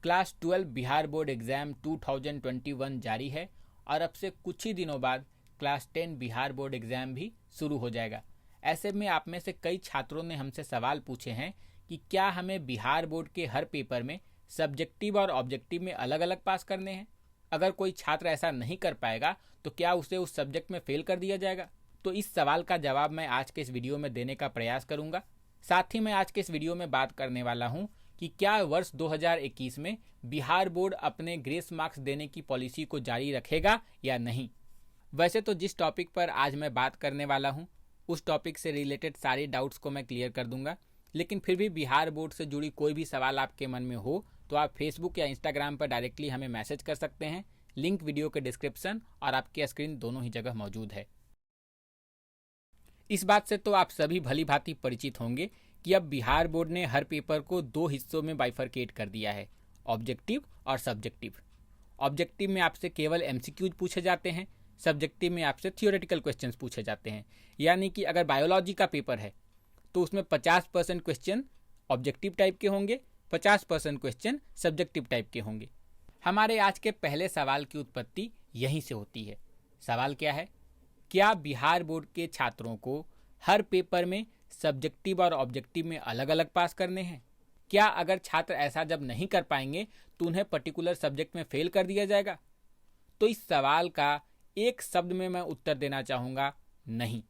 Class 12 Bihar board exam 2021 जारी है और अब से कुछ ही दिनों बाद क्लास 10 बिहार बोर्ड एग्ज़ाम भी शुरू हो जाएगा। ऐसे में आप में से कई छात्रों ने हमसे सवाल पूछे हैं कि क्या हमें बिहार बोर्ड के हर पेपर में सब्जेक्टिव और ऑब्जेक्टिव में अलग अलग पास करने हैं। अगर कोई छात्र ऐसा नहीं कर पाएगा तो क्या उसे उस सब्जेक्ट में फेल कर दिया जाएगा। तो इस सवाल का जवाब मैं आज के इस वीडियो में देने का प्रयास करूंगा। साथ ही मैं आज के इस वीडियो में बात करने वाला हूं कि क्या वर्ष 2021 में बिहार बोर्ड अपने ग्रेस मार्क्स देने की पॉलिसी को जारी रखेगा या नहीं। वैसे तो जिस टॉपिक पर आज मैं बात करने वाला हूं उस टॉपिक से रिलेटेड सारे डाउट्स को मैं क्लियर कर दूंगा, लेकिन फिर भी बिहार बोर्ड से जुड़ी कोई भी सवाल आपके मन में हो तो आप फेसबुक या इंस्टाग्राम पर डायरेक्टली हमें मैसेज कर सकते हैं। लिंक वीडियो के डिस्क्रिप्शन और आपके स्क्रीन दोनों ही जगह मौजूद है। इस बात से तो आप सभी भली भांति परिचित होंगे कि अब बिहार बोर्ड ने हर पेपर को दो हिस्सों में बाइफरकेट कर दिया है, ऑब्जेक्टिव और सब्जेक्टिव। ऑब्जेक्टिव में आपसे केवल एमसीक्यूज पूछे जाते हैं, सब्जेक्टिव में आपसे थियोरेटिकल क्वेश्चंस पूछे जाते हैं। यानी कि अगर बायोलॉजी का पेपर है तो उसमें 50% क्वेश्चन ऑब्जेक्टिव टाइप के होंगे, 50% क्वेश्चन सब्जेक्टिव टाइप के होंगे। हमारे आज के पहले सवाल की उत्पत्ति यहीं से होती है। सवाल क्या है? क्या बिहार बोर्ड के छात्रों को हर पेपर में सब्जेक्टिव और ऑब्जेक्टिव में अलग अलग पास करने हैं? क्या अगर छात्र ऐसा जब नहीं कर पाएंगे तो उन्हें पर्टिकुलर सब्जेक्ट में फेल कर दिया जाएगा? तो इस सवाल का एक शब्द में मैं उत्तर देना चाहूँगा, नहीं।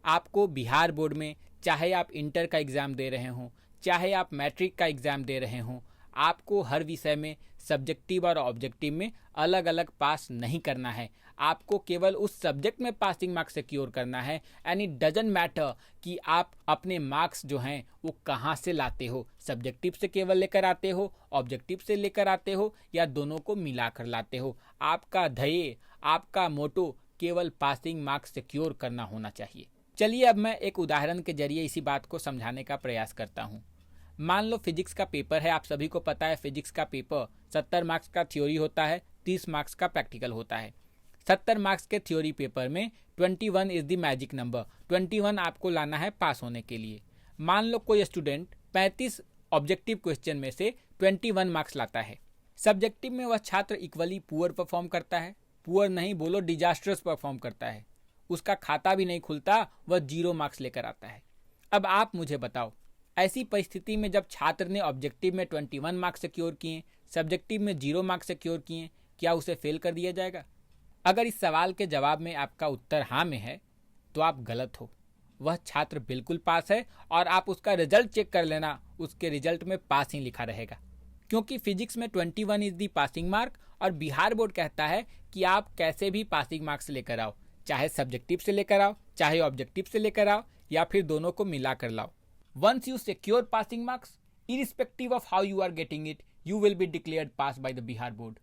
आपको बिहार बोर्ड में चाहे आप इंटर का एग्ज़ाम दे रहे हों, चाहे आप मैट्रिक का एग्ज़ाम दे रहे हों, आपको हर विषय में सब्जेक्टिव और ऑब्जेक्टिव में अलग अलग पास नहीं करना है। आपको केवल उस सब्जेक्ट में पासिंग मार्क्स सिक्योर करना है। एंड इट डजंट मैटर कि आप अपने मार्क्स जो हैं वो कहाँ से लाते हो, सब्जेक्टिव से केवल लेकर आते हो, ऑब्जेक्टिव से लेकर आते हो या दोनों को मिलाकर लाते हो। आपका ध्येय, आपका मोटो केवल पासिंग मार्क्स सिक्योर करना होना चाहिए। चलिए अब मैं एक उदाहरण के जरिए इसी बात को समझाने का प्रयास करता हूँ। मान लो फिजिक्स का पेपर है। आप सभी को पता है फिजिक्स का पेपर 70 मार्क्स का थ्योरी होता है, 30 मार्क्स का प्रैक्टिकल होता है। 70 मार्क्स के थ्योरी पेपर में 21 इज द मैजिक नंबर। 21 आपको लाना है पास होने के लिए। मान लो कोई स्टूडेंट 35 ऑब्जेक्टिव क्वेश्चन में से 21 मार्क्स लाता है। सब्जेक्टिव में वह छात्र इक्वली पुअर परफॉर्म करता है, पुअर नहीं बोलो डिजास्टर्स परफॉर्म करता है, उसका खाता भी नहीं खुलता, वह 0 मार्क्स लेकर आता है। अब आप मुझे बताओ, ऐसी परिस्थिति में जब छात्र ने ऑब्जेक्टिव में 21 मार्क्स सिक्योर किए, सब्जेक्टिव में 0 मार्क्स सिक्योर किए, क्या उसे फेल कर दिया जाएगा? अगर इस सवाल के जवाब में आपका उत्तर हाँ में है तो आप गलत हो। वह छात्र बिल्कुल पास है और आप उसका रिजल्ट चेक कर लेना, उसके रिजल्ट में पास ही लिखा रहेगा। क्योंकि फिजिक्स में 21 इज दी पासिंग मार्क और बिहार बोर्ड कहता है कि आप कैसे भी पासिंग मार्क्स लेकर आओ, चाहे सब्जेक्टिव से लेकर आओ, चाहे ऑब्जेक्टिव से लेकर आओ या फिर दोनों को मिलाकर लाओ। Once you secure passing marks, irrespective of how you are getting it, you will be declared pass by the Bihar board.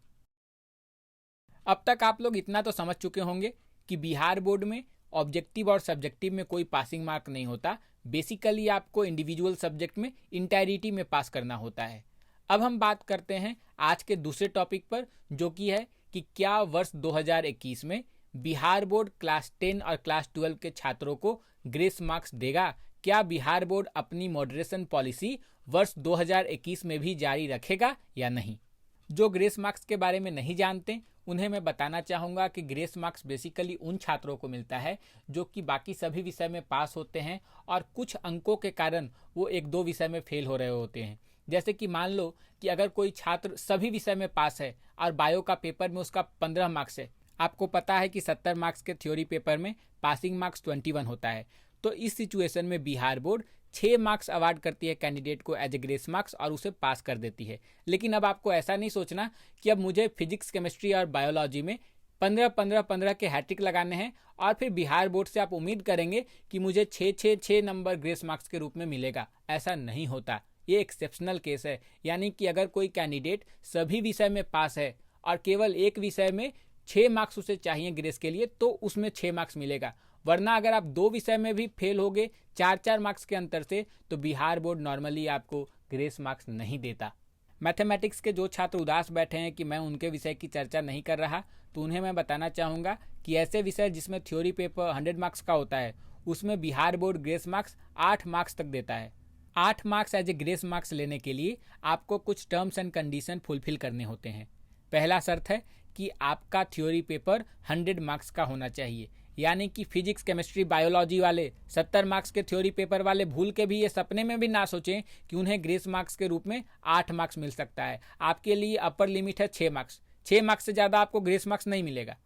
अब तक आप लोग इतना तो समझ चुके होंगे कि बिहार बोर्ड में ऑब्जेक्टिव और सब्जेक्टिव में कोई पासिंग मार्क नहीं होता। बेसिकली आपको इंडिविजुअल सब्जेक्ट में इंटायरिटी में पास करना होता है। अब हम बात करते हैं आज के दूसरे टॉपिक पर, जो कि है कि क्या वर्ष 2021 में बिहार बोर्ड क्लास 10 और क्लास 12 के छात्रों को ग्रेस मार्क्स देगा। क्या बिहार बोर्ड अपनी मॉडरेशन पॉलिसी वर्ष 2021 में भी जारी रखेगा या नहीं? जो ग्रेस मार्क्स के बारे में नहीं जानते उन्हें मैं बताना चाहूँगा कि ग्रेस मार्क्स बेसिकली उन छात्रों को मिलता है जो कि बाकी सभी विषय में पास होते हैं और कुछ अंकों के कारण वो 1-2 विषय में फेल हो रहे होते हैं। जैसे कि मान लो कि अगर कोई छात्र सभी विषय में पास है और बायो का पेपर में उसका 15 मार्क्स है। आपको पता है कि 70 मार्क्स के थ्योरी पेपर में पासिंग मार्क्स 21 होता है। तो इस सिचुएशन में बिहार बोर्ड 6 मार्क्स अवार्ड करती है कैंडिडेट को एज ए ग्रेस मार्क्स और उसे पास कर देती है। लेकिन अब आपको ऐसा नहीं सोचना कि अब मुझे फिजिक्स, केमिस्ट्री और बायोलॉजी में 15-15-15 के हैट्रिक लगाने हैं और फिर बिहार बोर्ड से आप उम्मीद करेंगे कि मुझे 6-6-6 नंबर ग्रेस मार्क्स के रूप में मिलेगा। ऐसा नहीं होता, ये एक्सेप्शनल केस है। यानी कि अगर कोई कैंडिडेट सभी विषय में पास है और केवल एक विषय में 6 मार्क्स उसे चाहिए ग्रेस के लिए तो उसमें 6 मार्क्स मिलेगा। वरना अगर आप 2 विषय में भी फेल हो गए 4-4 मार्क्स के अंतर से तो बिहार बोर्ड नॉर्मली आपको ग्रेस मार्क्स नहीं देता। मैथमेटिक्स के जो छात्र उदास बैठे हैं कि मैं उनके विषय की चर्चा नहीं कर रहा, तो उन्हें मैं बताना चाहूँगा कि ऐसे विषय जिसमें थ्योरी पेपर 100 मार्क्स का होता है उसमें Bihar board grace marks 8 marks तक देता है। 8 marks as a grace marks लेने के लिए आपको कुछ टर्म्स एंड कंडीशन फुलफिल करने होते हैं। पहला शर्त है कि आपका थ्योरी पेपर 100 मार्क्स का होना चाहिए, यानी कि फिजिक्स, केमिस्ट्री, बायोलॉजी वाले 70 मार्क्स के थ्योरी पेपर वाले भूल के भी ये सपने में भी ना सोचें कि उन्हें ग्रेस मार्क्स के रूप में 8 मार्क्स मिल सकता है। आपके लिए अपर लिमिट है 6 मार्क्स। 6 मार्क्स से ज़्यादा आपको ग्रेस मार्क्स नहीं मिलेगा।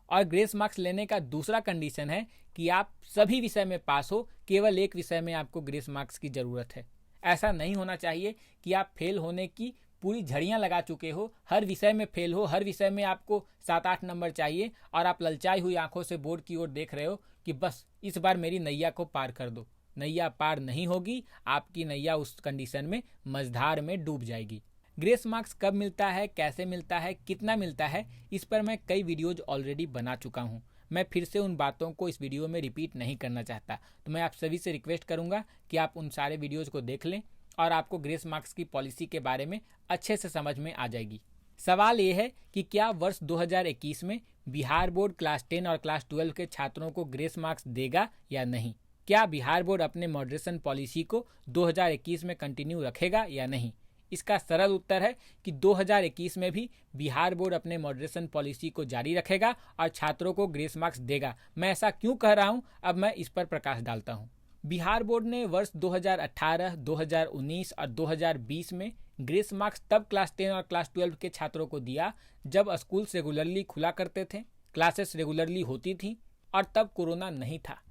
और ग्रेस मार्क्स लेने का दूसरा कंडीशन है कि आप सभी विषय में पास हो, केवल एक विषय में आपको ग्रेस मार्क्स की ज़रूरत है। ऐसा नहीं होना चाहिए कि आप फेल होने की पूरी झड़ियाँ लगा चुके हो, हर विषय में फेल हो, हर विषय में आपको 7-8 नंबर चाहिए और आप ललचाई हुई आंखों से बोर्ड की ओर देख रहे हो कि बस इस बार मेरी नैया को पार कर दो। नैया पार नहीं होगी, आपकी नैया उस कंडीशन में मझधार में डूब जाएगी। ग्रेस मार्क्स कब मिलता है, कैसे मिलता है, कितना मिलता है, इस पर मैं कई वीडियोज ऑलरेडी बना चुका हूँ। मैं फिर से उन बातों को इस वीडियो में रिपीट नहीं करना चाहता, तो मैं आप सभी से रिक्वेस्ट करूँगा कि आप उन सारे वीडियोज़ को देख लें और आपको ग्रेस मार्क्स की पॉलिसी के बारे में अच्छे से समझ में आ जाएगी। सवाल ये है कि क्या वर्ष 2021 में बिहार बोर्ड क्लास 10 और क्लास 12 के छात्रों को ग्रेस मार्क्स देगा या नहीं? क्या बिहार बोर्ड अपने मॉडरेशन पॉलिसी को 2021 में कंटिन्यू रखेगा या नहीं? इसका सरल उत्तर है कि 2021 में भी बिहार बोर्ड अपने मॉडरेशन पॉलिसी को जारी रखेगा और छात्रों को ग्रेस मार्क्स देगा। मैं ऐसा क्यों कह रहा हूं, अब मैं इस पर प्रकाश डालता हूं। बिहार बोर्ड ने वर्ष 2018, 2019 और 2020 में ग्रेस मार्क्स तब क्लास 10 और क्लास 12 के छात्रों को दिया जब स्कूल्स रेगुलरली खुला करते थे, क्लासेस रेगुलरली होती थी और तब कोरोना नहीं था।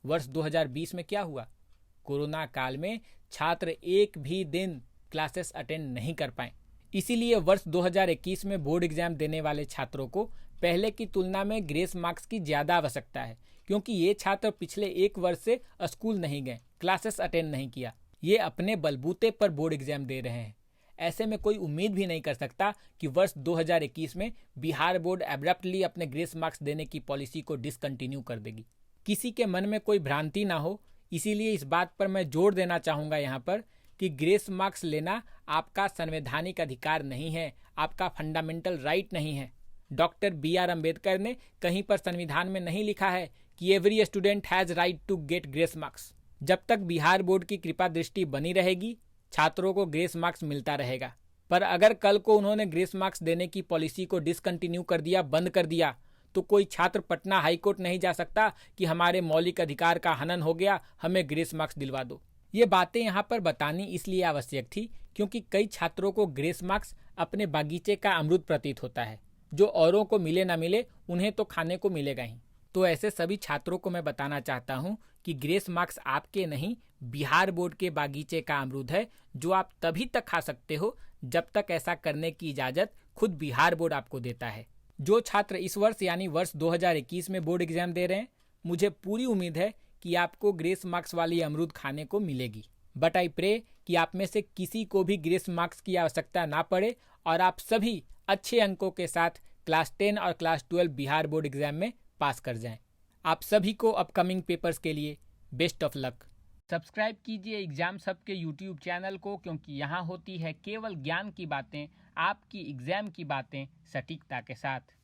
वर्ष 2020 में क्या हुआ? कोरोना काल में छात्र एक भी दिन क्लासेस अटेंड नहीं कर पाए। इसीलिए वर्ष 2021 में बोर्ड एग्जाम देने वाले छात्रों को पहले की तुलना में ग्रेस मार्क्स की ज़्यादा आवश्यकता है, क्योंकि ये छात्र पिछले एक वर्ष से स्कूल नहीं गए, क्लासेस अटेंड नहीं किया। ये अपने बलबूते पर बोर्ड एग्जाम दे रहे हैं। ऐसे में कोई उम्मीद भी नहीं कर सकता कि वर्ष 2021 में बिहार बोर्ड एब्रप्टली अपने ग्रेस मार्क्स देने की पॉलिसी को डिसकंटिन्यू कर देगी। किसी के मन में कोई भ्रांति ना हो, इसीलिए इस बात पर मैं जोर देना चाहूँगा यहाँ पर कि ग्रेस मार्क्स लेना आपका संवैधानिक अधिकार नहीं है, आपका फंडामेंटल राइट नहीं है। डॉक्टर BR अम्बेडकर ने कहीं पर संविधान में नहीं लिखा है कि every student has right to get grace marks. जब तक बिहार बोर्ड की कृपा दृष्टि बनी रहेगी, छात्रों को ग्रेस मार्क्स मिलता रहेगा। पर अगर कल को उन्होंने ग्रेस मार्क्स देने की पॉलिसी को डिसकंटिन्यू कर दिया, बंद कर दिया, तो कोई छात्र पटना हाईकोर्ट नहीं जा सकता कि हमारे मौलिक अधिकार का हनन हो गया, हमें ग्रेस मार्क्स दिलवा दो। ये बातें यहाँ पर बतानी इसलिए आवश्यक थी क्योंकि कई छात्रों को ग्रेस मार्क्स अपने बागीचे का अमृत प्रतीत होता है। जो औरों को मिले ना मिले, उन्हें तो खाने को मिलेगा ही। तो ऐसे सभी छात्रों को मैं बताना चाहता हूँ कि ग्रेस मार्क्स आपके नहीं, बिहार बोर्ड के बागीचे का अमरूद है, जो आप तभी तक खा सकते हो जब तक ऐसा करने की इजाज़त खुद बिहार बोर्ड आपको देता है। जो छात्र इस वर्ष यानी वर्ष 2021 में बोर्ड एग्जाम दे रहे हैं, मुझे पूरी उम्मीद है कि आपको ग्रेस मार्क्स वाली अमरूद खाने को मिलेगी। बट आई प्रे कि आप में से किसी को भी ग्रेस मार्क्स की आवश्यकता ना पड़े और आप सभी अच्छे अंकों के साथ क्लास 10 और क्लास 12 बिहार बोर्ड एग्जाम में पास कर जाएं। आप सभी को अपकमिंग पेपर्स के लिए बेस्ट ऑफ लक। सब्सक्राइब कीजिए एग्जाम सब के यूट्यूब चैनल को, क्योंकि यहाँ होती है केवल ज्ञान की बातें, आपकी एग्जाम की बातें सटीकता के साथ।